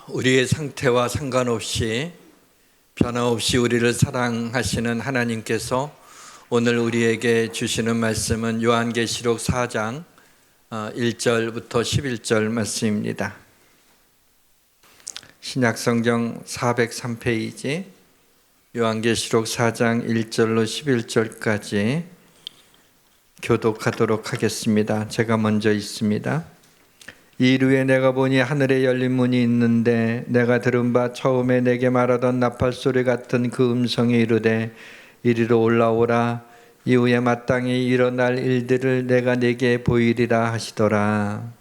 우리의 상태와 상관없이 변함없이 우리를 사랑하시는 하나님께서 오늘 우리에게 주시는 말씀은 요한계시록 4장 1절부터 11절 말씀입니다. 신약성경 403페이지 요한계시록 4장 1절로 11절까지 교독하도록 하겠습니다. 제가 먼저 읽습니다. 이르에 내가 보니 하늘에 열린 문이 있는데 내가 들은 바 처음에 내게 말하던 나팔소리 같은 그 음성이 이르되 이리로 올라오라. 이후에 마땅히 일어날 일들을 내가 네게 보이리라 하시더라.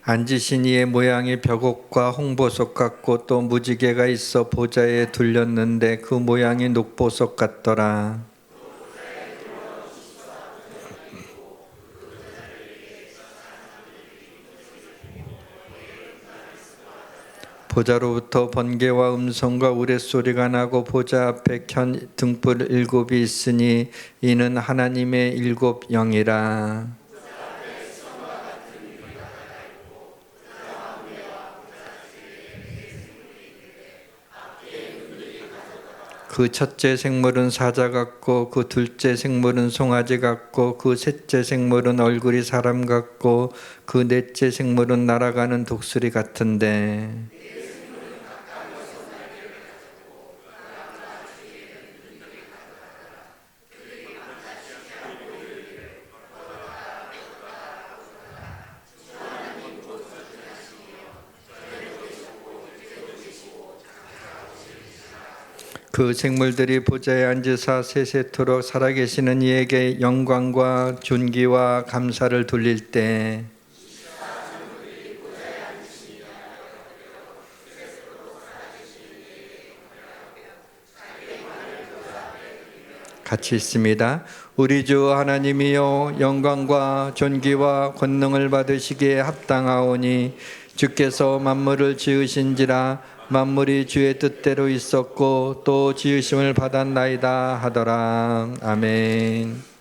앉으신 이의 모양이 벽옥과 홍보석 같고 또 무지개가 있어 보좌에 둘렸는데 그 모양이 녹보석 같더라. 보좌로부터 번개와 음성과 우레소리가 나고 보좌 앞에 켠 등불 7이 있으니 이는 하나님의 7 영이라. 그 첫째 생물은 사자 같고 그 둘째 생물은 송아지 같고 그 셋째 생물은 얼굴이 사람 같고 그 넷째 생물은 날아가는 독수리 같은데 그 생물들이 보좌에 앉으사 세세토록 살아계시는 이에게 영광과 존귀와 감사를 돌릴 때 같이 있습니다. 우리 주 하나님이여 영광과 존귀와 권능을 받으시기에 합당하오니 주께서 만물을 지으신지라 만물이 주의 뜻대로 있었고 또 지으심을 받았나이다 하더라. 아멘.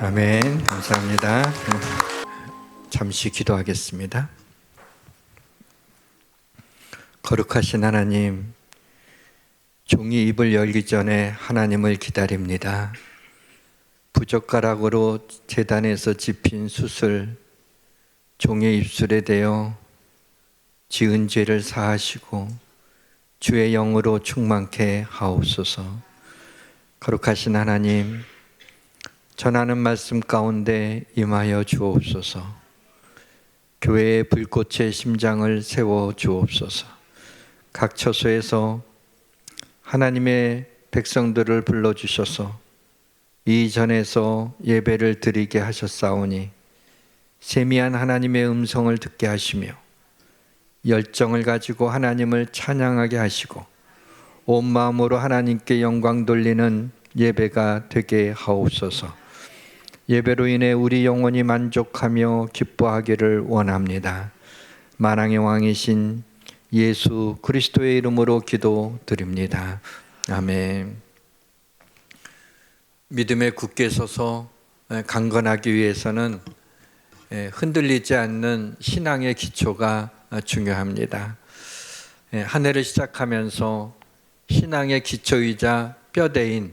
아멘. 감사합니다. 잠시 기도하겠습니다. 거룩하신 하나님, 종이 입을 열기 전에 하나님을 기다립니다. 부젓가락으로 제단에서 집힌 숯을 종의 입술에 대어 지은 죄를 사하시고 주의 영으로 충만케 하옵소서. 거룩하신 하나님, 전하는 말씀 가운데 임하여 주옵소서. 교회의 불꽃의 심장을 세워 주옵소서. 각 처소에서 하나님의 백성들을 불러주셔서 이 전에서 예배를 드리게 하셨사오니 세미한 하나님의 음성을 듣게 하시며 열정을 가지고 하나님을 찬양하게 하시고 온 마음으로 하나님께 영광 돌리는 예배가 되게 하옵소서. 예배로 인해 우리 영혼이 만족하며 기뻐하기를 원합니다. 만왕의 왕이신 예수 그리스도의 이름으로 기도드립니다. 아멘. 믿음에 굳게 서서 강건하기 위해서는 흔들리지 않는 신앙의 기초가 중요합니다. 한 해를 시작하면서 신앙의 기초이자 뼈대인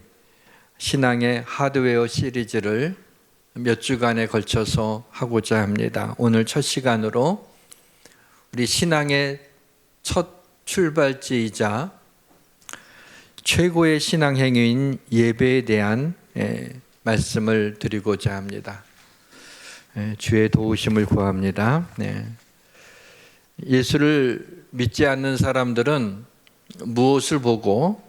신앙의 하드웨어 시리즈를 몇 주간에 걸쳐서 하고자 합니다. 오늘 첫 시간으로 우리 신앙의 첫 출발지이자 최고의 신앙 행위인 예배에 대한 말씀을 드리고자 합니다. 주의 도우심을 구합니다. 예수를 믿지 않는 사람들은 무엇을 보고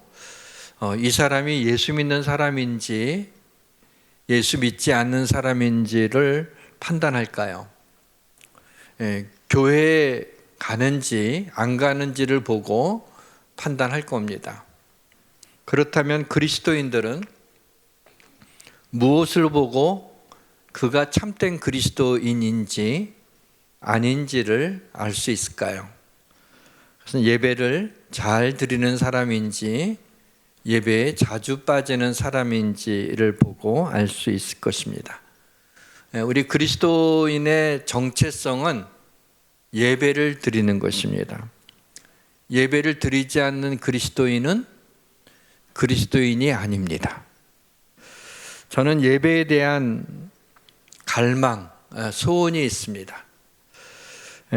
이 사람이 예수 믿는 사람인지 예수 믿지 않는 사람인지를 판단할까요? 교회에 가는지 안 가는지를 보고 판단할 겁니다. 그렇다면 그리스도인들은 무엇을 보고 그가 참된 그리스도인인지 아닌지를 알 수 있을까요? 그래서 예배를 잘 드리는 사람인지 예배에 자주 빠지는 사람인지를 보고 알 수 있을 것입니다. 우리 그리스도인의 정체성은 예배를 드리는 것입니다. 예배를 드리지 않는 그리스도인은 그리스도인이 아닙니다. 저는 예배에 대한 갈망, 소원이 있습니다.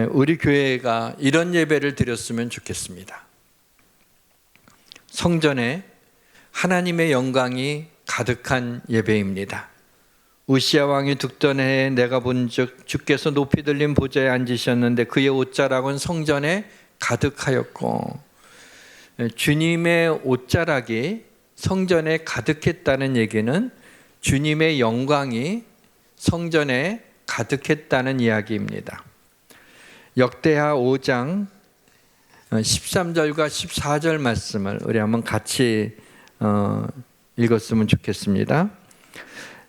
우리 교회가 이런 예배를 드렸으면 좋겠습니다. 성전에 하나님의 영광이 가득한 예배입니다. 우시야 왕이 죽던 해에 내가 본즉 주께서 높이 들린 보좌에 앉으셨는데 그의 옷자락은 성전에 가득하였고, 주님의 옷자락이 성전에 가득했다는 얘기는 주님의 영광이 성전에 가득했다는 이야기입니다. 역대하 5장 13절과 14절 말씀을 우리 한번 같이 읽었으면 좋겠습니다.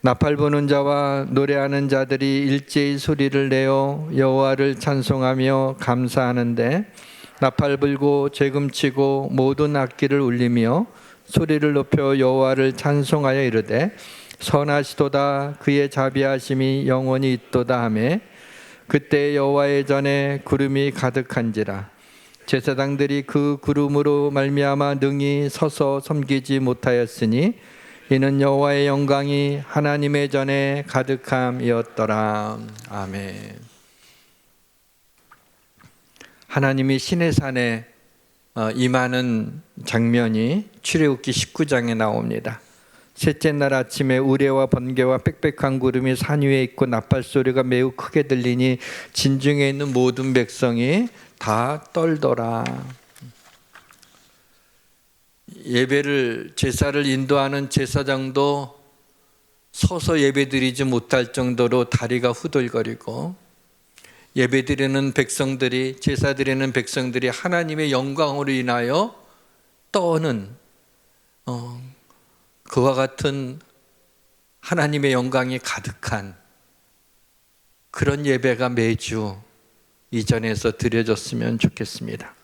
나팔 부는 자와 노래하는 자들이 일제히 소리를 내어 여호와를 찬송하며 감사하는데 나팔 불고 재금치고 모든 악기를 울리며 소리를 높여 여호와를 찬송하여 이르되 선하시도다 그의 자비하심이 영원히 있도다 하매 그때 여호와의 전에 구름이 가득한지라 제사장들이 그 구름으로 말미암아 능히 서서 섬기지 못하였으니 이는 여호와의 영광이 하나님의 전에 가득함이었더라. 아멘. 하나님이 시내산에 임하는 장면이 출애굽기 19장에 나옵니다. 셋째 날 아침에 우레와 번개와 빽빽한 구름이 산 위에 있고 나팔 소리가 매우 크게 들리니 진중에 있는 모든 백성이 다 떨더라. 예배를 제사를 인도하는 제사장도 서서 예배드리지 못할 정도로 다리가 후들거리고 예배드리는 백성들이 제사드리는 백성들이 하나님의 영광으로 인하여 떠는 그와 같은 하나님의 영광이 가득한 그런 예배가 매주 이전에서 드려졌으면 좋겠습니다.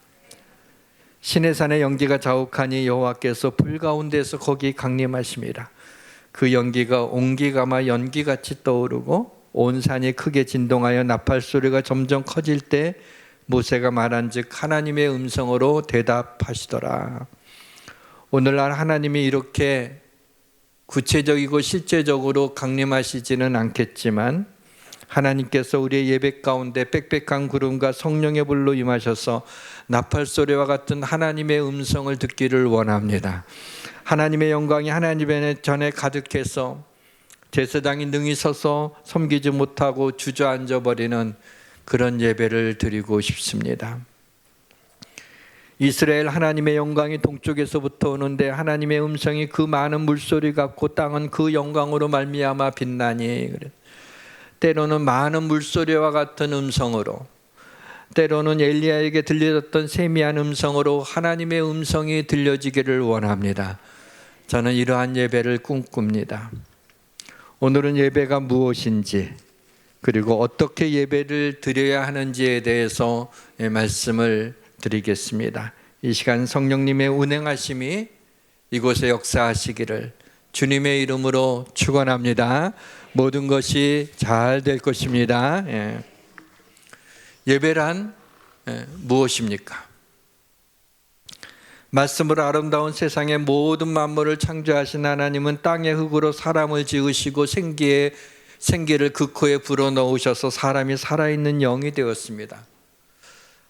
시내산의 연기가 자욱하니 여호와께서 불 가운데서 거기 강림하심이라. 그 연기가 옹기가마 연기같이 떠오르고 온 산이 크게 진동하여 나팔 소리가 점점 커질 때 모세가 말한즉 하나님의 음성으로 대답하시더라. 오늘날 하나님이 이렇게 구체적이고 실제적으로 강림하시지는 않겠지만 하나님께서 우리의 예배 가운데 빽빽한 구름과 성령의 불로 임하셔서 나팔 소리와 같은 하나님의 음성을 듣기를 원합니다. 하나님의 영광이 하나님의 전에 가득해서 제사장이 능히 서서 섬기지 못하고 주저앉아 버리는 그런 예배를 드리고 싶습니다. 이스라엘 하나님의 영광이 동쪽에서부터 오는데 하나님의 음성이 그 많은 물소리 같고 땅은 그 영광으로 말미암아 빛나니. 때로는 많은 물소리와 같은 음성으로, 때로는 엘리야에게 들려졌던 세미한 음성으로 하나님의 음성이 들려지기를 원합니다. 저는 이러한 예배를 꿈꿉니다. 오늘은 예배가 무엇인지 그리고 어떻게 예배를 드려야 하는지에 대해서 말씀을 드리겠습니다. 이 시간 성령님의 운행하심이 이곳에 역사하시기를 주님의 이름으로 축원합니다. 모든 것이 잘 될 것입니다. 예배란 무엇입니까? 말씀으로 아름다운 세상의 모든 만물을 창조하신 하나님은 땅의 흙으로 사람을 지으시고 생기를 그 코에 불어넣으셔서 사람이 살아있는 영이 되었습니다.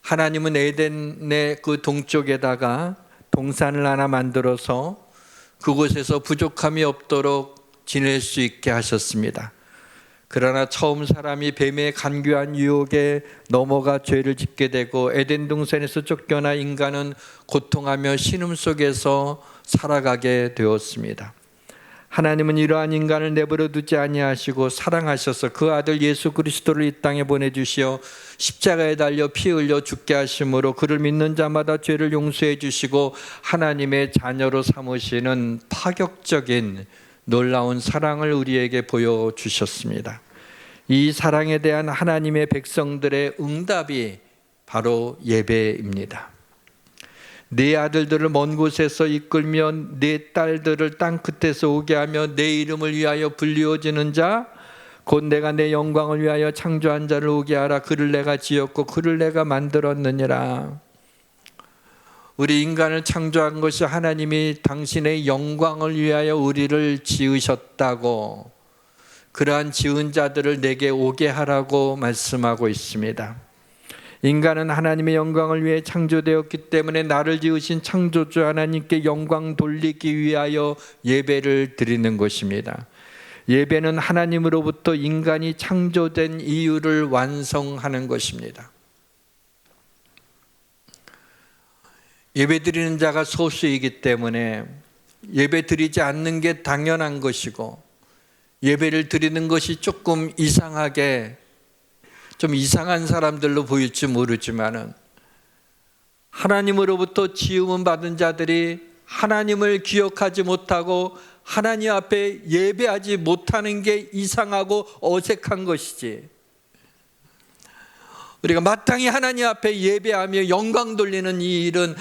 하나님은 에덴의 그 동쪽에다가 동산을 하나 만들어서 그곳에서 부족함이 없도록 지낼 수 있게 하셨습니다. 그러나 처음 사람이 뱀의 간교한 유혹에 넘어가 죄를 짓게 되고 에덴 동산에서 쫓겨나 인간은 고통하며 신음 속에서 살아가게 되었습니다. 하나님은 이러한 인간을 내버려 두지 아니하시고 사랑하셔서 그 아들 예수 그리스도를 이 땅에 보내주시어 십자가에 달려 피 흘려 죽게 하심으로 그를 믿는 자마다 죄를 용서해 주시고 하나님의 자녀로 삼으시는 파격적인 놀라운 사랑을 우리에게 보여주셨습니다. 이 사랑에 대한 하나님의 백성들의 응답이 바로 예배입니다. 네 아들들을 먼 곳에서 이끌며 네 딸들을 땅 끝에서 오게 하며 내 이름을 위하여 불리워지는 자 곧 내가 내 영광을 위하여 창조한 자를 오게 하라. 그를 내가 지었고 그를 내가 만들었느니라. 우리 인간을 창조한 것이 하나님이 당신의 영광을 위하여 우리를 지으셨다고, 그러한 지은 자들을 내게 오게 하라고 말씀하고 있습니다. 인간은 하나님의 영광을 위해 창조되었기 때문에 나를 지으신 창조주 하나님께 영광 돌리기 위하여 예배를 드리는 것입니다. 예배는 하나님으로부터 인간이 창조된 이유를 완성하는 것입니다. 예배 드리는 자가 소수이기 때문에 예배 드리지 않는 게 당연한 것이고, 예배를 드리는 것이 조금 좀 이상한 사람들로 보일지 모르지만은 하나님으로부터 지음을 받은 자들이 하나님을 기억하지 못하고 하나님 앞에 예배하지 못하는 게 이상하고 어색한 것이지, 우리가 마땅히 하나님 앞에 예배하며 영광 돌리는 이 일은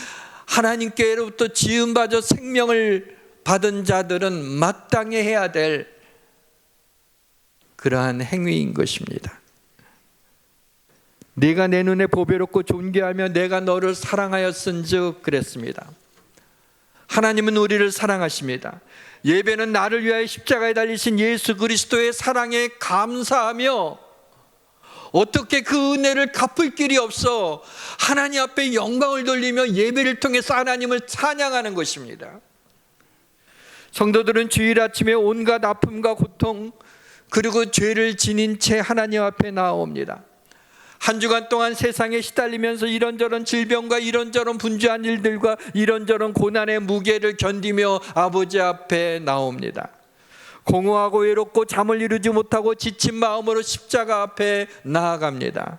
하나님께로부터 지음받아 생명을 받은 자들은 마땅히 해야 될 그러한 행위인 것입니다. 네가 내 눈에 보배롭고 존귀하며 내가 너를 사랑하였은즉 그랬습니다. 하나님은 우리를 사랑하십니다. 예배는 나를 위하여 십자가에 달리신 예수 그리스도의 사랑에 감사하며 어떻게 그 은혜를 갚을 길이 없어 하나님 앞에 영광을 돌리며 예배를 통해서 하나님을 찬양하는 것입니다. 성도들은 주일 아침에 온갖 아픔과 고통 그리고 죄를 지닌 채 하나님 앞에 나옵니다. 한 주간 동안 세상에 시달리면서 이런저런 질병과 이런저런 분주한 일들과 이런저런 고난의 무게를 견디며 아버지 앞에 나옵니다. 공허하고 외롭고 잠을 이루지 못하고 지친 마음으로 십자가 앞에 나아갑니다.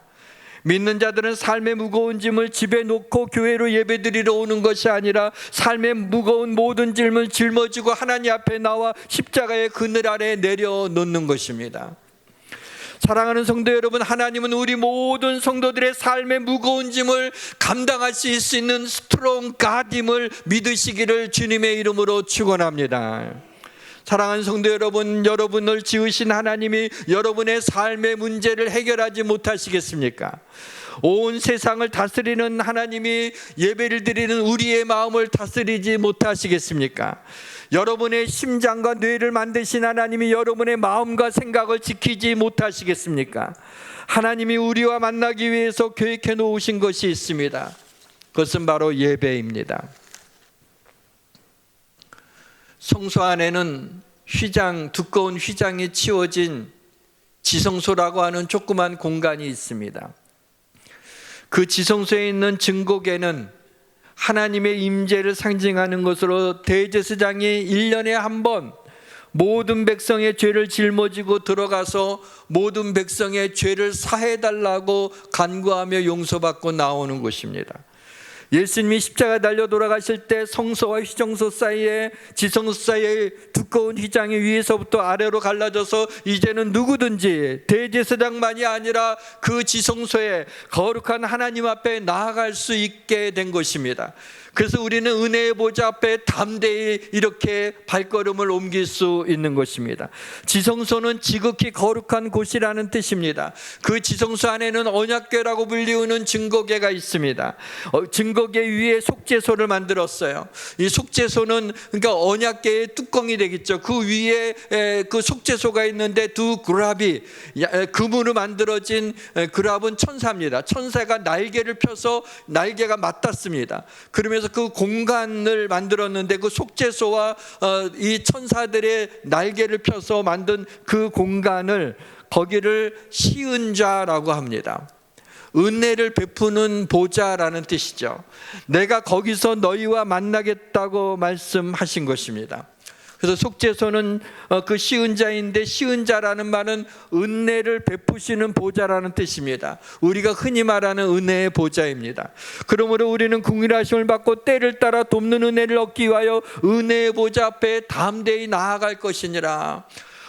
믿는 자들은 삶의 무거운 짐을 집에 놓고 교회로 예배드리러 오는 것이 아니라 삶의 무거운 모든 짐을 짊어지고 하나님 앞에 나와 십자가의 그늘 아래 내려놓는 것입니다. 사랑하는 성도 여러분, 하나님은 우리 모든 성도들의 삶의 무거운 짐을 감당하실 수 있는 스트롱 가딤을 믿으시기를 주님의 이름으로 축원합니다. 사랑하는 성도 여러분, 여러분을 지으신 하나님이 여러분의 삶의 문제를 해결하지 못하시겠습니까? 온 세상을 다스리는 하나님이 예배를 드리는 우리의 마음을 다스리지 못하시겠습니까? 여러분의 심장과 뇌를 만드신 하나님이 여러분의 마음과 생각을 지키지 못하시겠습니까? 하나님이 우리와 만나기 위해서 계획해 놓으신 것이 있습니다. 그것은 바로 예배입니다. 성소 안에는 두꺼운 휘장이 치워진 지성소라고 하는 조그만 공간이 있습니다. 그 지성소에 있는 증거궤는 하나님의 임재를 상징하는 것으로 대제사장이 1년에 한 번 모든 백성의 죄를 짊어지고 들어가서 모든 백성의 죄를 사해달라고 간구하며 용서받고 나오는 곳입니다. 예수님이 십자가 달려 돌아가실 때 성소와 휘정소 사이에, 지성소 사이에 두꺼운 휘장이 위에서부터 아래로 갈라져서 이제는 누구든지 대제사장만이 아니라 그 지성소에 거룩한 하나님 앞에 나아갈 수 있게 된 것입니다. 그래서 우리는 은혜의 보좌 앞에 담대히 이렇게 발걸음을 옮길 수 있는 것입니다. 지성소는 지극히 거룩한 곳이라는 뜻입니다. 그 지성소 안에는 언약궤라고 불리우는 증거궤가 있습니다. 증거궤 위에 속죄소를 만들었어요. 이 속죄소는 그러니까 언약궤의 뚜껑이 되겠죠. 그 위에 그 속죄소가 있는데 두 그랍이, 금으로 만들어진 그랍은 천사입니다. 천사가 날개를 펴서 날개가 맞닿습니다. 그러면서 그 공간을 만들었는데 그 속죄소와 이 천사들의 날개를 펴서 만든 그 공간을, 거기를 시은자라고 합니다. 은혜를 베푸는 보좌라는 뜻이죠. 내가 거기서 너희와 만나겠다고 말씀하신 것입니다. 그래서 속죄소는 그 시은자인데, 시은자라는 말은 은혜를 베푸시는 보좌라는 뜻입니다. 우리가 흔히 말하는 은혜의 보좌입니다. 그러므로 우리는 궁일하심을 받고 때를 따라 돕는 은혜를 얻기 위하여 은혜의 보좌 앞에 담대히 나아갈 것이니라.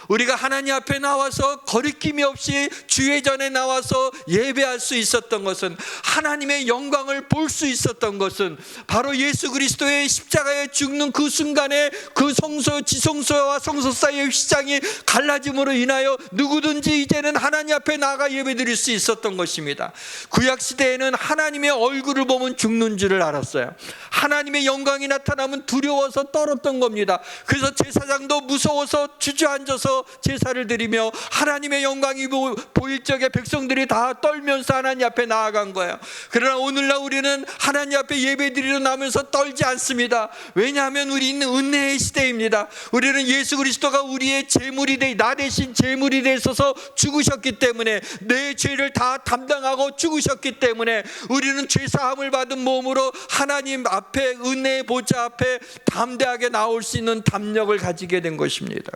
우리가 하나님 앞에 나와서 거리낌이 없이 주의 전에 나와서 예배할 수 있었던 것은, 하나님의 영광을 볼 수 있었던 것은 바로 예수 그리스도의 십자가에 죽는 그 순간에 그 성소, 지성소와 성소 사이의 휘장이 갈라짐으로 인하여 누구든지 이제는 하나님 앞에 나가 예배드릴 수 있었던 것입니다. 구약시대에는 하나님의 얼굴을 보면 죽는 줄을 알았어요. 하나님의 영광이 나타나면 두려워서 떨었던 겁니다. 그래서 제사장도 무서워서 주저앉아서 제사를 드리며 하나님의 영광이 보일 적에 백성들이 다 떨면서 하나님 앞에 나아간 거예요. 그러나 오늘날 우리는 하나님 앞에 예배드리러 나면서 떨지 않습니다. 왜냐하면 우리는 은혜의 시대입니다. 우리는 예수 그리스도가 우리의 제물이 나 대신 제물이 되셔서 죽으셨기 때문에, 내 죄를 다 담당하고 죽으셨기 때문에 우리는 죄사함을 받은 몸으로 하나님 앞에, 은혜의 보좌 앞에 담대하게 나올 수 있는 담력을 가지게 된 것입니다.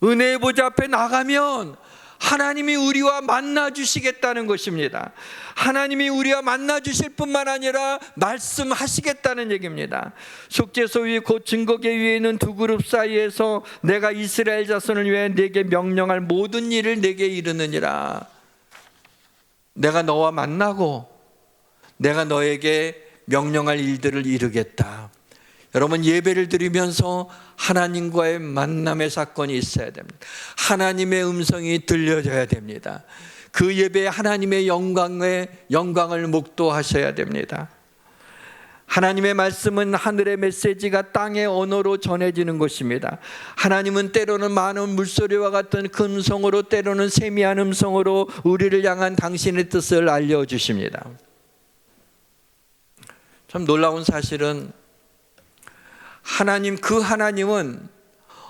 은혜의 보좌 앞에 나가면 하나님이 우리와 만나 주시겠다는 것입니다. 하나님이 우리와 만나 주실 뿐만 아니라 말씀하시겠다는 얘기입니다. 속죄소 위 곧 증거궤 위에 있는 두 그룹 사이에서 내가 이스라엘 자손을 위해 내게 명령할 모든 일을 내게 이르느니라. 내가 너와 만나고 내가 너에게 명령할 일들을 이루겠다. 여러분, 예배를 드리면서 하나님과의 만남의 사건이 있어야 됩니다. 하나님의 음성이 들려져야 됩니다. 그 예배에 하나님의 영광을 목도하셔야 됩니다. 하나님의 말씀은 하늘의 메시지가 땅의 언어로 전해지는 것입니다. 하나님은 때로는 많은 물소리와 같은 큰 음성으로, 때로는 세미한 음성으로 우리를 향한 당신의 뜻을 알려주십니다. 참 놀라운 사실은 하나님은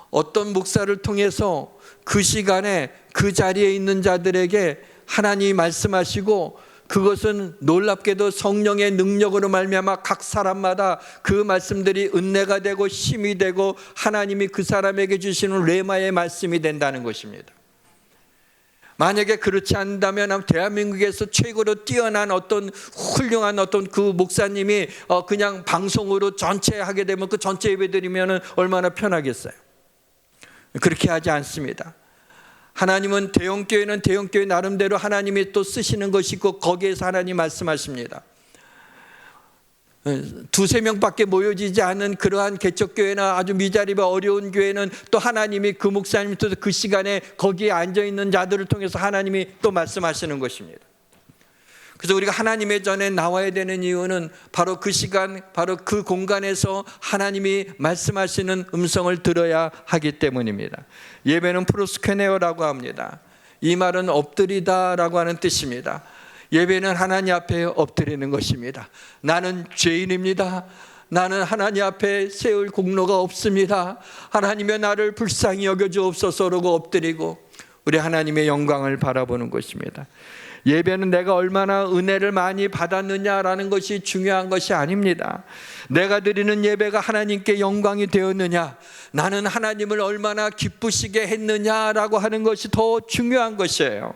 어떤 목사를 통해서 그 시간에 그 자리에 있는 자들에게 하나님이 말씀하시고, 그것은 놀랍게도 성령의 능력으로 말미암아 각 사람마다 그 말씀들이 은혜가 되고 힘이 되고 하나님이 그 사람에게 주시는 레마의 말씀이 된다는 것입니다. 만약에 그렇지 않다면 대한민국에서 최고로 뛰어난 어떤 훌륭한 어떤 그 목사님이 그냥 방송으로 전체 하게 되면 그 전체 예배 드리면 얼마나 편하겠어요. 그렇게 하지 않습니다. 하나님은 대형교회는 대형교회 나름대로 하나님이 또 쓰시는 것이 있고, 거기에서 하나님 말씀하십니다. 두세 명밖에 모여지지 않은 그러한 개척교회나 아주 미자리가 어려운 교회는 또 하나님이 그 목사님 통해서 그 시간에 거기에 앉아있는 자들을 통해서 하나님이 또 말씀하시는 것입니다. 그래서 우리가 하나님의 전에 나와야 되는 이유는 바로 그 시간, 바로 그 공간에서 하나님이 말씀하시는 음성을 들어야 하기 때문입니다. 예배는 프로스케네오라고 합니다. 이 말은 엎드리다라고 하는 뜻입니다. 예배는 하나님 앞에 엎드리는 것입니다. 나는 죄인입니다. 나는 하나님 앞에 세울 공로가 없습니다. 하나님의 나를 불쌍히 여겨주옵소서 그러고 엎드리고 우리 하나님의 영광을 바라보는 것입니다. 예배는 내가 얼마나 은혜를 많이 받았느냐라는 것이 중요한 것이 아닙니다. 내가 드리는 예배가 하나님께 영광이 되었느냐, 나는 하나님을 얼마나 기쁘시게 했느냐라고 하는 것이 더 중요한 것이에요.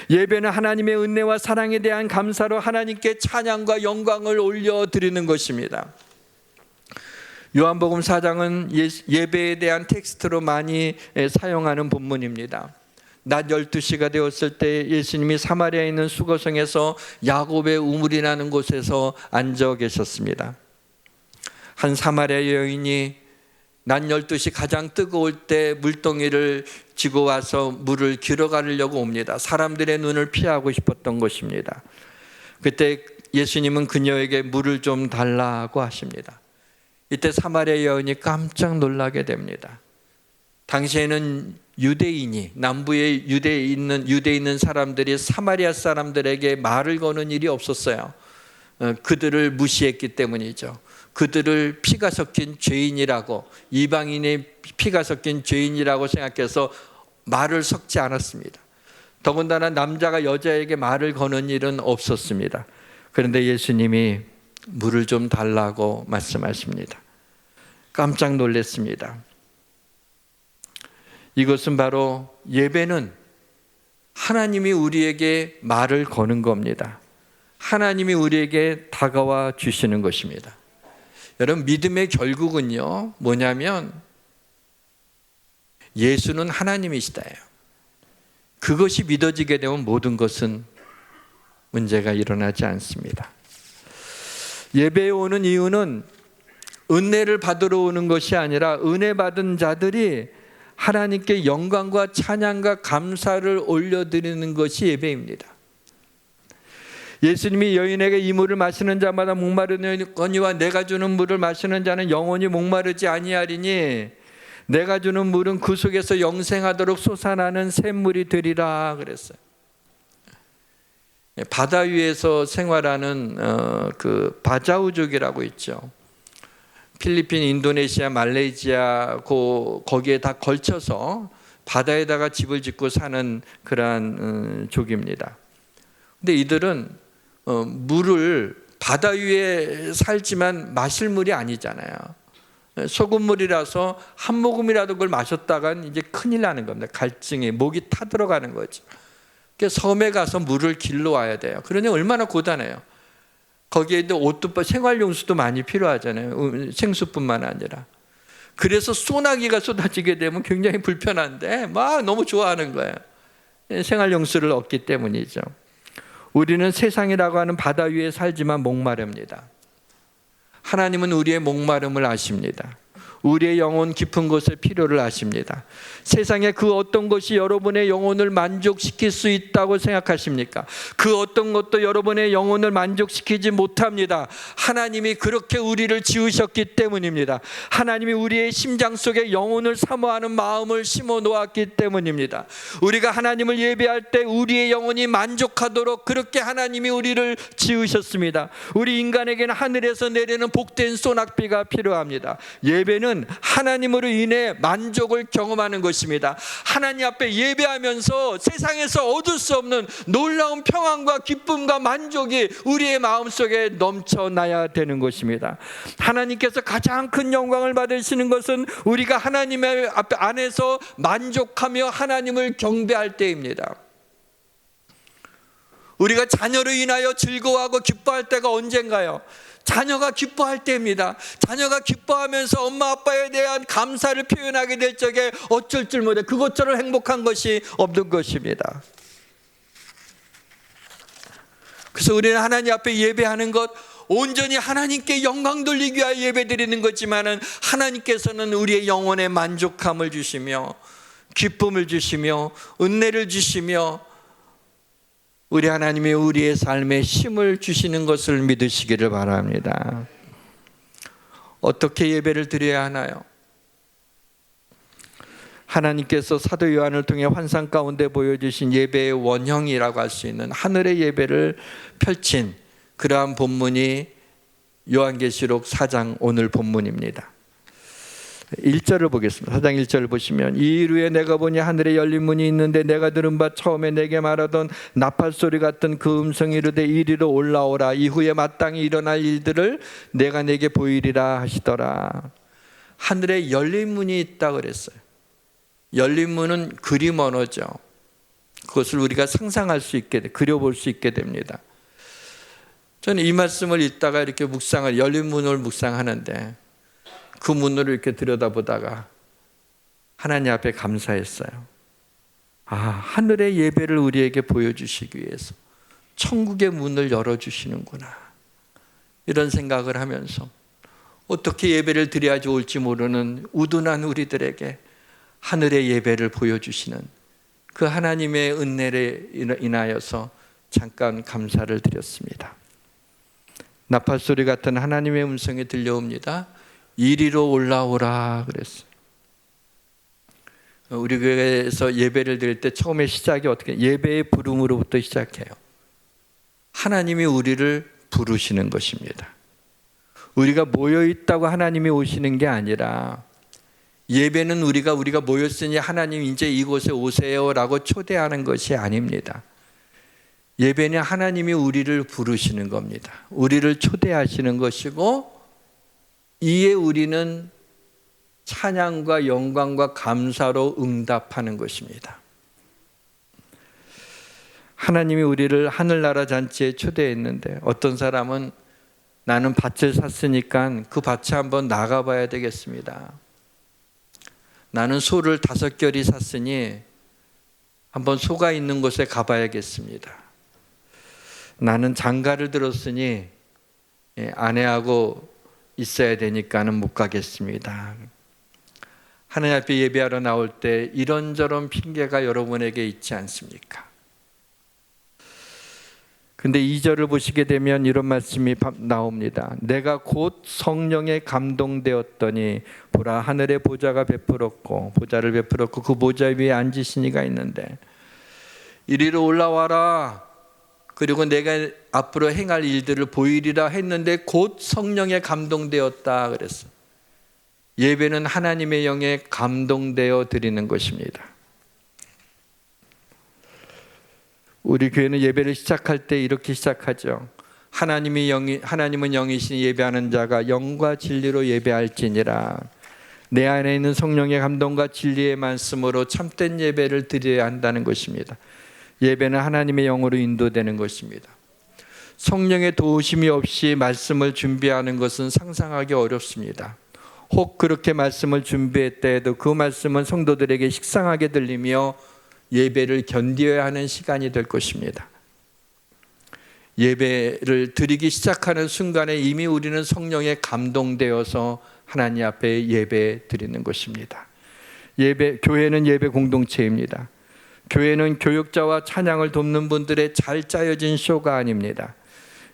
예배는 하나님의 은혜와 사랑에 대한 감사로 하나님께 찬양과 영광을 올려드리는 것입니다. 요한복음 4장은 예배에 대한 텍스트로 많이 사용하는 본문입니다. 낮 12시가 되었을 때 예수님이 사마리아에 있는 수거성에서 야곱의 우물이 나는 곳에서 앉아 계셨습니다. 한 사마리아 여인이 낮 12시 가장 뜨거울 때 물동이를 지고 와서 물을 길어가려고 옵니다. 사람들의 눈을 피하고 싶었던 것입니다. 그때 예수님은 그녀에게 물을 좀 달라고 하십니다. 이때 사마리아 여인이 깜짝 놀라게 됩니다. 당시에는 유대인이, 남부에 유대에 있는 사람들이 사마리아 사람들에게 말을 거는 일이 없었어요. 그들을 무시했기 때문이죠. 그들을 피가 섞인 죄인이라고, 이방인의 피가 섞인 죄인이라고 생각해서 말을 섞지 않았습니다. 더군다나 남자가 여자에게 말을 거는 일은 없었습니다. 그런데 예수님이 물을 좀 달라고 말씀하십니다. 깜짝 놀랐습니다. 이것은 바로 예배는 하나님이 우리에게 말을 거는 겁니다. 하나님이 우리에게 다가와 주시는 것입니다. 여러분, 믿음의 결국은요, 뭐냐면 예수는 하나님이시다예요. 그것이 믿어지게 되면 모든 것은 문제가 일어나지 않습니다. 예배에 오는 이유는 은혜를 받으러 오는 것이 아니라 은혜 받은 자들이 하나님께 영광과 찬양과 감사를 올려드리는 것이 예배입니다. 예수님이 여인에게 이 물을 마시는 자마다 목마르거니와 내가 주는 물을 마시는 자는 영원히 목마르지 아니하리니 내가 주는 물은 그 속에서 영생하도록 솟아나는 샘물이 되리라 그랬어요. 바다 위에서 생활하는 그 바자우족이라고 있죠. 필리핀, 인도네시아, 말레이시아 거기에 다 걸쳐서 바다에다가 집을 짓고 사는 그러한 족입니다. 근데 이들은 물을 바다 위에 살지만 마실 물이 아니잖아요. 소금물이라서 한 모금이라도 그걸 마셨다간 이제 큰일 나는 겁니다. 갈증이 목이 타들어가는 거죠. 그래서 섬에 가서 물을 길러 와야 돼요. 그러니 얼마나 고단해요. 거기에 옷도 생활용수도 많이 필요하잖아요. 생수뿐만 아니라. 그래서 소나기가 쏟아지게 되면 굉장히 불편한데 막 너무 좋아하는 거예요. 생활용수를 얻기 때문이죠. 우리는 세상이라고 하는 바다 위에 살지만 목마릅니다. 하나님은 우리의 목마름을 아십니다. 우리의 영혼 깊은 곳의 필요를 아십니다. 세상에 그 어떤 것이 여러분의 영혼을 만족시킬 수 있다고 생각하십니까? 그 어떤 것도 여러분의 영혼을 만족시키지 못합니다. 하나님이 그렇게 우리를 지으셨기 때문입니다. 하나님이 우리의 심장 속에 영혼을 사모하는 마음을 심어 놓았기 때문입니다. 우리가 하나님을 예배할 때 우리의 영혼이 만족하도록 그렇게 하나님이 우리를 지으셨습니다. 우리 인간에게는 하늘에서 내리는 복된 소낙비가 필요합니다. 예배는 하나님으로 인해 만족을 경험하는 것입니다. 하나님 앞에 예배하면서 세상에서 얻을 수 없는 놀라운 평안과 기쁨과 만족이 우리의 마음속에 넘쳐나야 되는 것입니다. 하나님께서 가장 큰 영광을 받으시는 것은 우리가 하나님의 앞에 안에서 만족하며 하나님을 경배할 때입니다. 우리가 자녀로 인하여 즐거워하고 기뻐할 때가 언젠가요? 자녀가 기뻐할 때입니다. 자녀가 기뻐하면서 엄마 아빠에 대한 감사를 표현하게 될 적에 어쩔 줄 모르게 그것처럼 행복한 것이 없는 것입니다. 그래서 우리는 하나님 앞에 예배하는 것 온전히 하나님께 영광 돌리기 위하여 예배드리는 거지만은 하나님께서는 우리의 영혼에 만족함을 주시며 기쁨을 주시며 은혜를 주시며 우리 하나님이 우리의 삶에 힘을 주시는 것을 믿으시기를 바랍니다. 어떻게 예배를 드려야 하나요? 하나님께서 사도 요한을 통해 환상 가운데 보여주신 예배의 원형이라고 할 수 있는 하늘의 예배를 펼친 그러한 본문이 요한계시록 4장 오늘 본문입니다. 1절을 보겠습니다. 4장 1절을 보시면 이 일 후에 내가 보니 하늘에 열린 문이 있는데 내가 들은 바 처음에 내게 말하던 나팔소리 같은 그 음성이 이르되 이리로 올라오라. 이후에 마땅히 일어날 일들을 내가 내게 보이리라 하시더라. 하늘에 열린 문이 있다 그랬어요. 열린 문은 그림 언어죠. 그것을 우리가 상상할 수 있게, 그려볼 수 있게 됩니다. 저는 이 말씀을 읽다가 이렇게 열린 문을 묵상하는데 그 문으로 이렇게 들여다보다가 하나님 앞에 감사했어요. 하늘의 예배를 우리에게 보여주시기 위해서 천국의 문을 열어주시는구나. 이런 생각을 하면서 어떻게 예배를 드려야 좋을지 모르는 우둔한 우리들에게 하늘의 예배를 보여주시는 그 하나님의 은혜를 인하여서 잠깐 감사를 드렸습니다. 나팔소리 같은 하나님의 음성이 들려옵니다. 이리로 올라오라 그랬어요. 우리 교회에서 예배를 드릴 때 처음에 시작이 어떻게? 예배의 부름으로부터 시작해요. 하나님이 우리를 부르시는 것입니다. 우리가 모여있다고 하나님이 오시는 게 아니라 예배는 우리가 모였으니 하나님 이제 이곳에 오세요라고 초대하는 것이 아닙니다. 예배는 하나님이 우리를 부르시는 겁니다. 우리를 초대하시는 것이고 이에 우리는 찬양과 영광과 감사로 응답하는 것입니다. 하나님이 우리를 하늘나라 잔치에 초대했는데 어떤 사람은 나는 밭을 샀으니까 그 밭에 한번 나가봐야 되겠습니다. 나는 소를 5결이 샀으니 한번 소가 있는 곳에 가봐야겠습니다. 나는 장가를 들었으니 아내하고 있어야 되니까는 못 가겠습니다. 하나님 앞에 예배하러 나올 때 이런저런 핑계가 여러분에게 있지 않습니까? 근데 2절을 보시게 되면 이런 말씀이 나옵니다. 내가 곧 성령에 감동되었더니 보라 하늘의 보좌를 베풀었고 그 보좌 위에 앉으신 이가 있는데 이리로 올라와라. 그리고 내가 앞으로 행할 일들을 보이리라 했는데 곧 성령에 감동되었다 그랬어. 예배는 하나님의 영에 감동되어 드리는 것입니다. 우리 교회는 예배를 시작할 때 이렇게 시작하죠. 하나님은 영이시니 예배하는 자가 영과 진리로 예배할지니라. 내 안에 있는 성령의 감동과 진리의 말씀으로 참된 예배를 드려야 한다는 것입니다. 예배는 하나님의 영으로 인도되는 것입니다. 성령의 도우심이 없이 말씀을 준비하는 것은 상상하기 어렵습니다. 혹 그렇게 말씀을 준비했다 해도 그 말씀은 성도들에게 식상하게 들리며 예배를 견뎌야 하는 시간이 될 것입니다. 예배를 드리기 시작하는 순간에 이미 우리는 성령에 감동되어서 하나님 앞에 예배 드리는 것입니다. 교회는 예배 공동체입니다. 교회는 교육자와 찬양을 돕는 분들의 잘 짜여진 쇼가 아닙니다.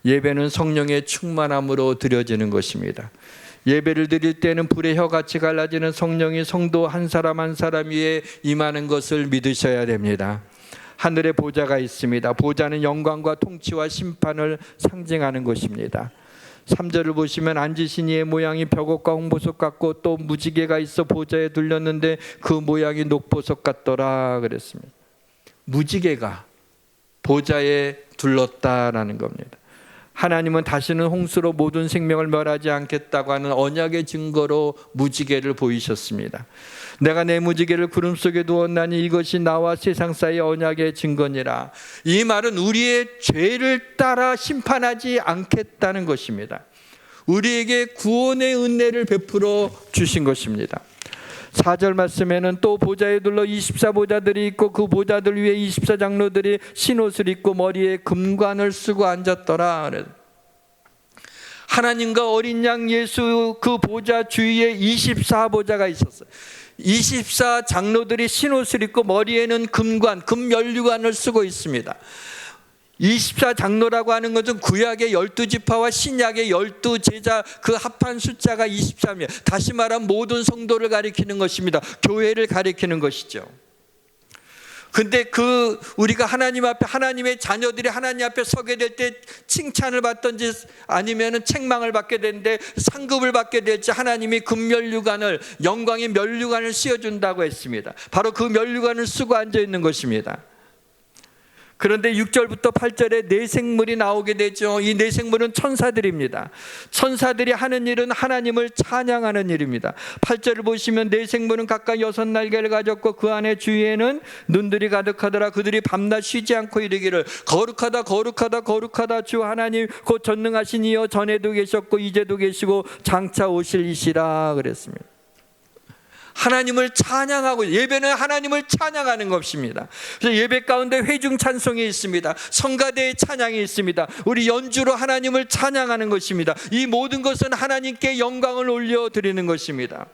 예배는 성령의 충만함으로 드려지는 것입니다. 예배를 드릴 때는 불의 혀같이 갈라지는 성령이 성도 한 사람 한 사람 위에 임하는 것을 믿으셔야 됩니다. 하늘에 보좌가 있습니다. 보좌는 영광과 통치와 심판을 상징하는 것입니다. 3절을 보시면 앉으신 이의 모양이 벽옥과 홍보석 같고 또 무지개가 있어 보좌에 둘렸는데 그 모양이 녹보석 같더라 그랬습니다. 무지개가 보좌에 둘렀다라는 겁니다. 하나님은 다시는 홍수로 모든 생명을 멸하지 않겠다고 하는 언약의 증거로 무지개를 보이셨습니다. 내가 내 무지개를 구름 속에 두었나니 이것이 나와 세상 사이의 언약의 증거니라. 이 말은 우리의 죄를 따라 심판하지 않겠다는 것입니다. 우리에게 구원의 은혜를 베풀어 주신 것입니다. 4절 말씀에는 또 보좌에 둘러 24보좌들이 있고 그 보좌들 위에 24장로들이 흰옷을 입고 머리에 금관을 쓰고 앉았더라. 하나님과 어린 양 예수 그 보좌 주위에 24보좌가 있었어요. 24 장로들이 신옷을 입고 머리에는 금관, 금면류관을 쓰고 있습니다. 24 장로라고 하는 것은 구약의 12지파와 신약의 12제자 그 합한 숫자가 23이에요. 다시 말하면 모든 성도를 가리키는 것입니다. 교회를 가리키는 것이죠. 근데 우리가 하나님 앞에, 하나님의 자녀들이 하나님 앞에 서게 될 때 칭찬을 받든지 아니면은 책망을 받게 되는데 상급을 받게 될지 하나님이 금면류관을, 영광의 면류관을 씌워준다고 했습니다. 바로 그 면류관을 쓰고 앉아 있는 것입니다. 그런데 6절부터 8절에 네 생물이 나오게 되죠. 이 네 생물은 천사들입니다. 천사들이 하는 일은 하나님을 찬양하는 일입니다. 8절을 보시면 네 생물은 각각 6날개를 가졌고 그 안에 주위에는 눈들이 가득하더라. 그들이 밤낮 쉬지 않고 이르기를 거룩하다 거룩하다 거룩하다 주 하나님 곧 전능하신 이여 전에도 계셨고 이제도 계시고 장차 오실 이시라 그랬습니다. 하나님을 찬양하고, 예배는 하나님을 찬양하는 것입니다. 그래서 예배 가운데 회중 찬송이 있습니다. 성가대의 찬양이 있습니다. 우리 연주로 하나님을 찬양하는 것입니다. 이 모든 것은 하나님께 영광을 올려드리는 것입니다.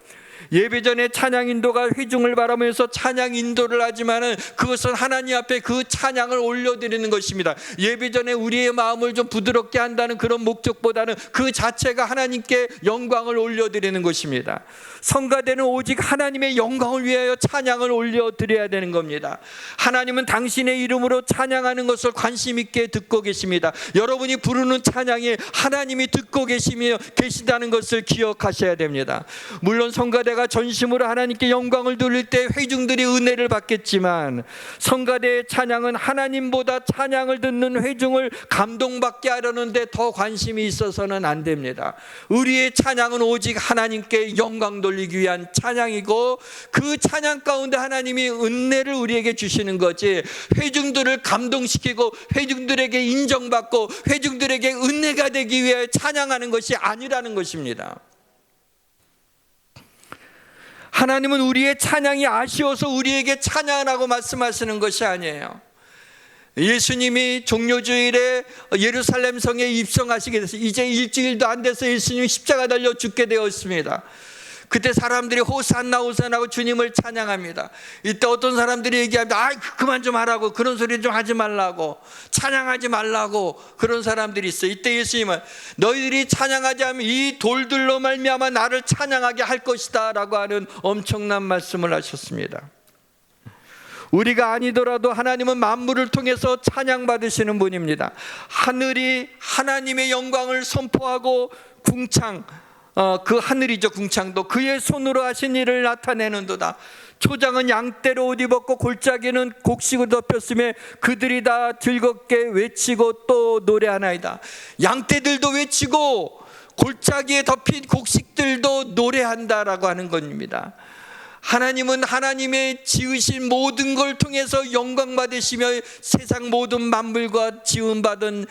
예배 전에 찬양 인도가 회중을 바라보면서 찬양 인도를 하지만은 그것은 하나님 앞에 그 찬양을 올려드리는 것입니다. 예배 전에 우리의 마음을 좀 부드럽게 한다는 그런 목적보다는 그 자체가 하나님께 영광을 올려드리는 것입니다. 성가대는 오직 하나님의 영광을 위하여 찬양을 올려드려야 되는 겁니다. 하나님은 당신의 이름으로 찬양하는 것을 관심 있게 듣고 계십니다. 여러분이 부르는 찬양이 하나님이 듣고 계시다는 것을 기억하셔야 됩니다. 물론 성가대가 전심으로 하나님께 영광을 돌릴 때 회중들이 은혜를 받겠지만 성가대의 찬양은 하나님보다 찬양을 듣는 회중을 감동받게 하려는데 더 관심이 있어서는 안 됩니다. 우리의 찬양은 오직 하나님께 영광 돌리기 위한 찬양이고 그 찬양 가운데 하나님이 은혜를 우리에게 주시는 거지, 회중들을 감동시키고 회중들에게 인정받고 회중들에게 은혜가 되기 위해 찬양하는 것이 아니라는 것입니다. 하나님은 우리의 찬양이 아쉬워서 우리에게 찬양하라고 말씀하시는 것이 아니에요. 예수님이 종료주일에 예루살렘 성에 입성하시게 돼서 이제 일주일도 안 돼서 예수님이 십자가 달려 죽게 되었습니다. 그때 사람들이 호산나 호산나 하고 주님을 찬양합니다. 이때 어떤 사람들이 얘기합니다. 그만 좀 하라고, 그런 소리 좀 하지 말라고, 찬양하지 말라고, 그런 사람들이 있어요. 이때 예수님은 너희들이 찬양하지 않으면 이 돌들로 말미암아 나를 찬양하게 할 것이다 라고 하는 엄청난 말씀을 하셨습니다. 우리가 아니더라도 하나님은 만물을 통해서 찬양받으시는 분입니다. 하늘이 하나님의 영광을 선포하고 그 하늘이죠, 궁창도 그의 손으로 하신 일을 나타내는도다. 초장은 양떼로 옷 입었고 골짜기는 곡식을 덮였으며 그들이 다 즐겁게 외치고 또 노래하나이다. 양떼들도 외치고 골짜기에 덮인 곡식들도 노래한다라고 하는 겁니다. 하나님은 하나님의 지으신 모든 걸 통해서 영광 받으시며 세상 모든 만물과 지음받은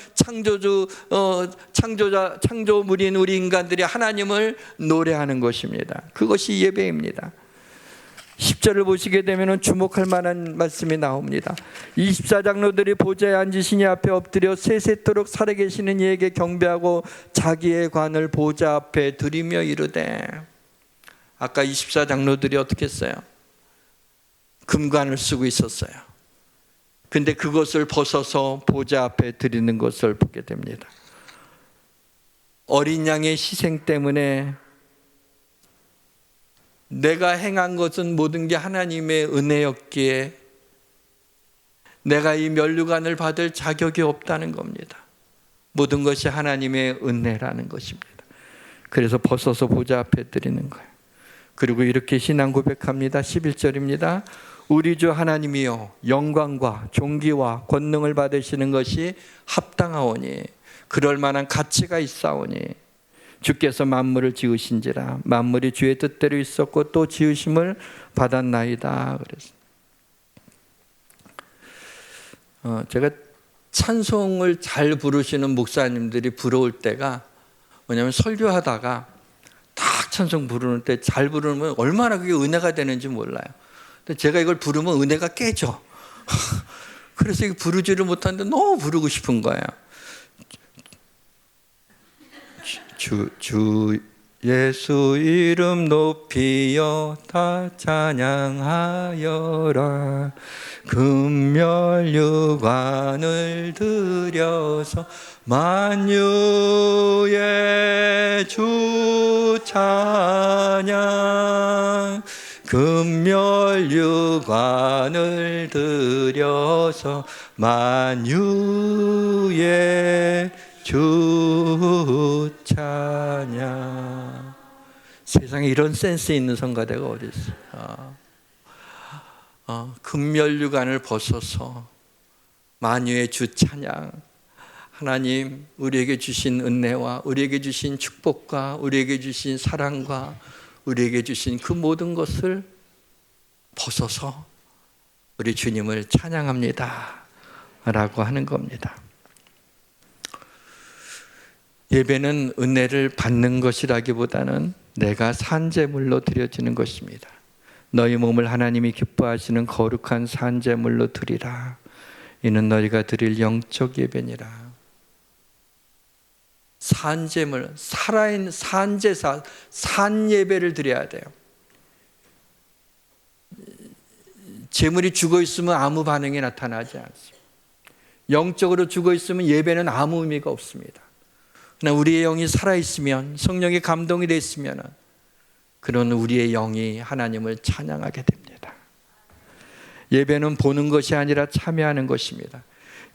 창조물인 우리 인간들이 하나님을 노래하는 것입니다. 그것이 예배입니다. 10절을 보시게 되면 주목할 만한 말씀이 나옵니다. 24장로들이 보좌에 앉으시니 앞에 엎드려 세세토록 살아계시는 이에게 경배하고 자기의 관을 보좌 앞에 드리며 이르되, 아까 24장로들이 어떻게 했어요? 금관을 쓰고 있었어요. 근데 그것을 벗어서 보좌 앞에 드리는 것을 보게 됩니다. 어린 양의 희생 때문에 내가 행한 것은 모든 게 하나님의 은혜였기에 내가 이 면류관을 받을 자격이 없다는 겁니다. 모든 것이 하나님의 은혜라는 것입니다. 그래서 벗어서 보좌 앞에 드리는 거예요. 그리고 이렇게 신앙 고백합니다. 11절입니다. 우리 주 하나님이여 영광과 존귀와 권능을 받으시는 것이 합당하오니 그럴 만한 가치가 있사오니 주께서 만물을 지으신지라 만물이 주의 뜻대로 있었고 또 지으심을 받았나이다. 그래서 제가 찬송을 잘 부르시는 목사님들이 부러울 때가 뭐냐면, 설교하다가 딱 찬송 부르는 때 잘 부르면 얼마나 그게 은혜가 되는지 몰라요. 근데 제가 이걸 부르면 은혜가 깨져. 그래서 이거 부르지를 못하는데 너무 부르고 싶은 거예요. 주 예수 이름 높이여 다 찬양하여라. 금멸유관을 들여서 만유의 주 찬양. 금멸유관을 들여서 만유의 주 찬양. 세상에 이런 센스 있는 성가대가 어디 있어요? 금멸유관을 벗어서 만유의 주 찬양. 하나님 우리에게 주신 은혜와 우리에게 주신 축복과 우리에게 주신 사랑과 우리에게 주신 그 모든 것을 벗어서 우리 주님을 찬양합니다 라고 하는 겁니다. 예배는 은혜를 받는 것이라기보다는 내가 산제물로 드려지는 것입니다. 너희 몸을 하나님이 기뻐하시는 거룩한 산제물로 드리라. 이는 너희가 드릴 영적 예배니라. 산제물, 살아있는 산제사, 산예배를 드려야 돼요. 제물이 죽어 있으면 아무 반응이 나타나지 않습니다. 영적으로 죽어 있으면 예배는 아무 의미가 없습니다. 그러나 우리의 영이 살아있으면, 성령의 감동이 됐으면 그런 우리의 영이 하나님을 찬양하게 됩니다. 예배는 보는 것이 아니라 참여하는 것입니다.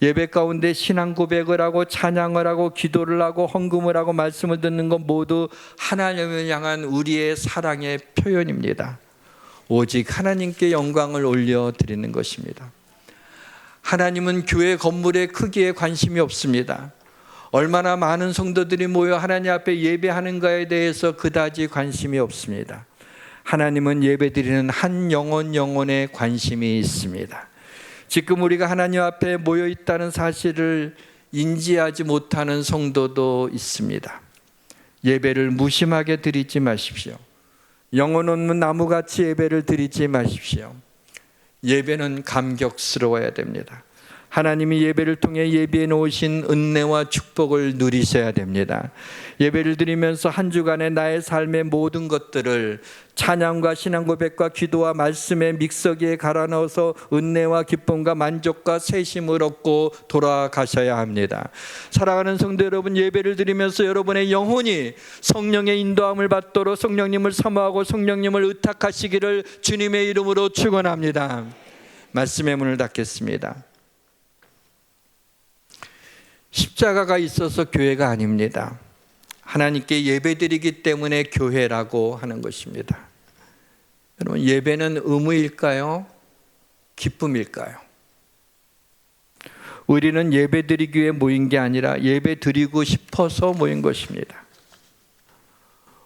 예배 가운데 신앙 고백을 하고 찬양을 하고 기도를 하고 헌금을 하고 말씀을 듣는 것 모두 하나님을 향한 우리의 사랑의 표현입니다. 오직 하나님께 영광을 올려드리는 것입니다. 하나님은 교회 건물의 크기에 관심이 없습니다. 얼마나 많은 성도들이 모여 하나님 앞에 예배하는가에 대해서 그다지 관심이 없습니다. 하나님은 예배드리는 한 영혼에 관심이 있습니다. 지금 우리가 하나님 앞에 모여 있다는 사실을 인지하지 못하는 성도도 있습니다. 예배를 무심하게 드리지 마십시오. 영혼 없는 나무같이 예배를 드리지 마십시오. 예배는 감격스러워야 됩니다. 하나님이 예배를 통해 예비해 놓으신 은혜와 축복을 누리셔야 됩니다. 예배를 드리면서 한 주간의 나의 삶의 모든 것들을 찬양과 신앙 고백과 기도와 말씀의 믹서기에 갈아 넣어서 은혜와 기쁨과 만족과 새심을 얻고 돌아가셔야 합니다. 사랑하는 성도 여러분, 예배를 드리면서 여러분의 영혼이 성령의 인도함을 받도록 성령님을 사모하고 성령님을 의탁하시기를 주님의 이름으로 축원합니다. 말씀의 문을 닫겠습니다. 십자가가 있어서 교회가 아닙니다. 하나님께 예배드리기 때문에 교회라고 하는 것입니다. 여러분, 예배는 의무일까요? 기쁨일까요? 우리는 예배드리기 위해 모인 게 아니라 예배드리고 싶어서 모인 것입니다.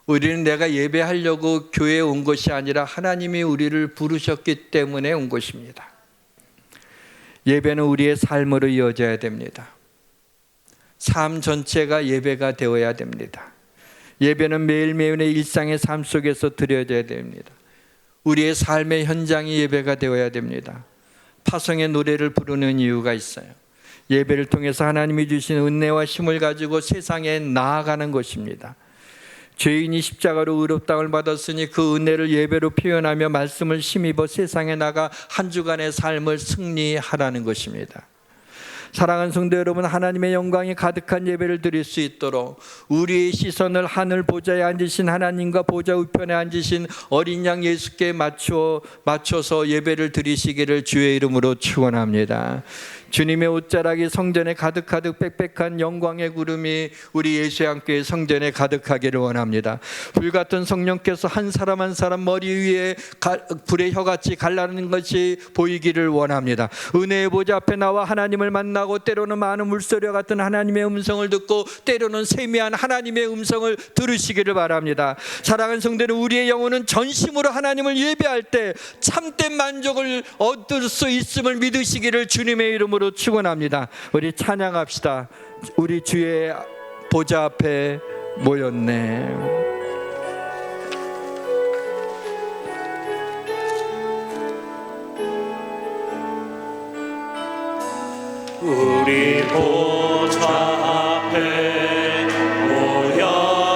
우리는 내가 예배하려고 교회에 온 것이 아니라 하나님이 우리를 부르셨기 때문에 온 것입니다. 예배는 우리의 삶으로 이어져야 됩니다. 삶 전체가 예배가 되어야 됩니다. 예배는 매일매일의 일상의 삶 속에서 드려져야 됩니다. 우리의 삶의 현장이 예배가 되어야 됩니다. 파성의 노래를 부르는 이유가 있어요. 예배를 통해서 하나님이 주신 은혜와 힘을 가지고 세상에 나아가는 것입니다. 죄인이 십자가로 의롭다함을 받았으니 그 은혜를 예배로 표현하며 말씀을 힘입어 세상에 나가 한 주간의 삶을 승리하라는 것입니다. 사랑하는 성도 여러분, 하나님의 영광이 가득한 예배를 드릴 수 있도록 우리의 시선을 하늘 보좌에 앉으신 하나님과 보좌 우편에 앉으신 어린 양 예수께 맞춰서 예배를 드리시기를 주의 이름으로 축원합니다. 주님의 옷자락이 성전에 가득가득 빽빽한 영광의 구름이 우리 예수양교회 성전에 가득하기를 원합니다. 불같은 성령께서 한 사람 한 사람 머리 위에 불의 혀같이 갈라는 것이 보이기를 원합니다. 은혜의 보좌 앞에 나와 하나님을 만나고 때로는 많은 물소리와 같은 하나님의 음성을 듣고 때로는 세미한 하나님의 음성을 들으시기를 바랍니다. 사랑하는 성도는 우리의 영혼은 전심으로 하나님을 예배할 때 참된 만족을 얻을 수 있음을 믿으시기를 주님의 이름으로 축원합니다. 우리 찬양합시다. 우리 주의 보좌 앞에 모였네. 우리 보좌 앞에 모여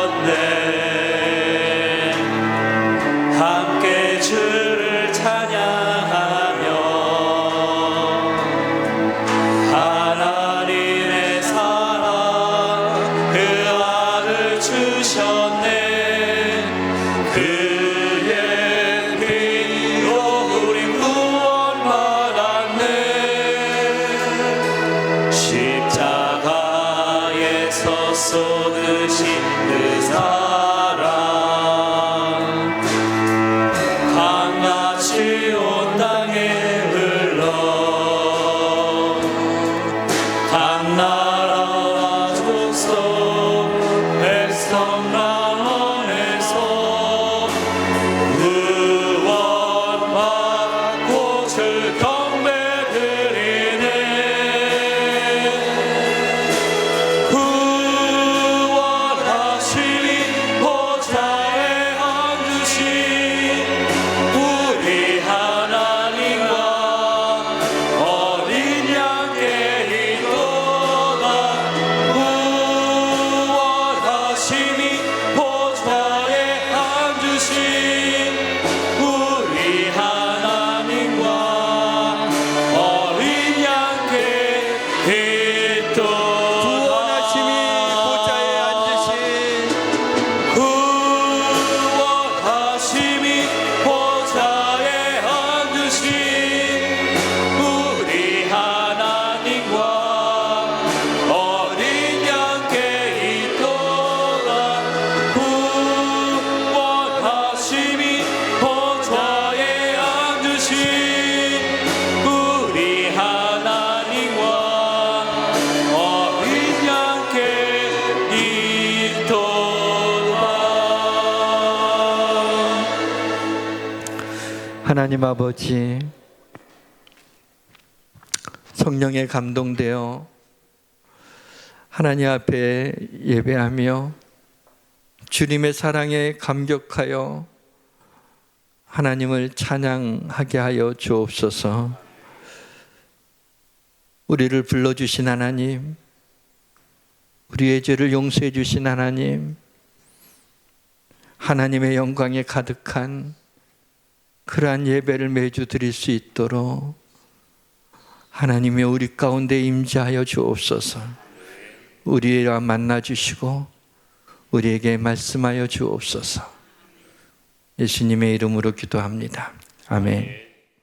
쏟으신 그 사랑 강같이 온 땅에 흘러 각 나라와 족속 백성 만원에서 구원받고 주 경배드리네. 구원하심이 보좌에 앉으신 우리 하나님과 어린 양께 있도다. 구원하심이 보좌에 앉으신 우리 하나님과 어린 양께 있도다. 구원하심이 보좌에 앉으신 구원하심이 보좌에 앉으신 우리 하나님과 어린 양께 있도다. 구원하심이 보좌에 앉으신 우리 하나님과 어린 양께 있도다. 하나님 아버지, 성령에 감동되어 하나님 앞에 예배하며 주님의 사랑에 감격하여 하나님을 찬양하게 하여 주옵소서. 우리를 불러주신 하나님, 우리의 죄를 용서해 주신 하나님, 하나님의 영광에 가득한 그러한 예배를 매주 드릴 수 있도록 하나님의 우리 가운데 임재하여 주옵소서. 우리와 만나 주시고 우리에게 말씀하여 주옵소서. 예수님의 이름으로 기도합니다. 아멘.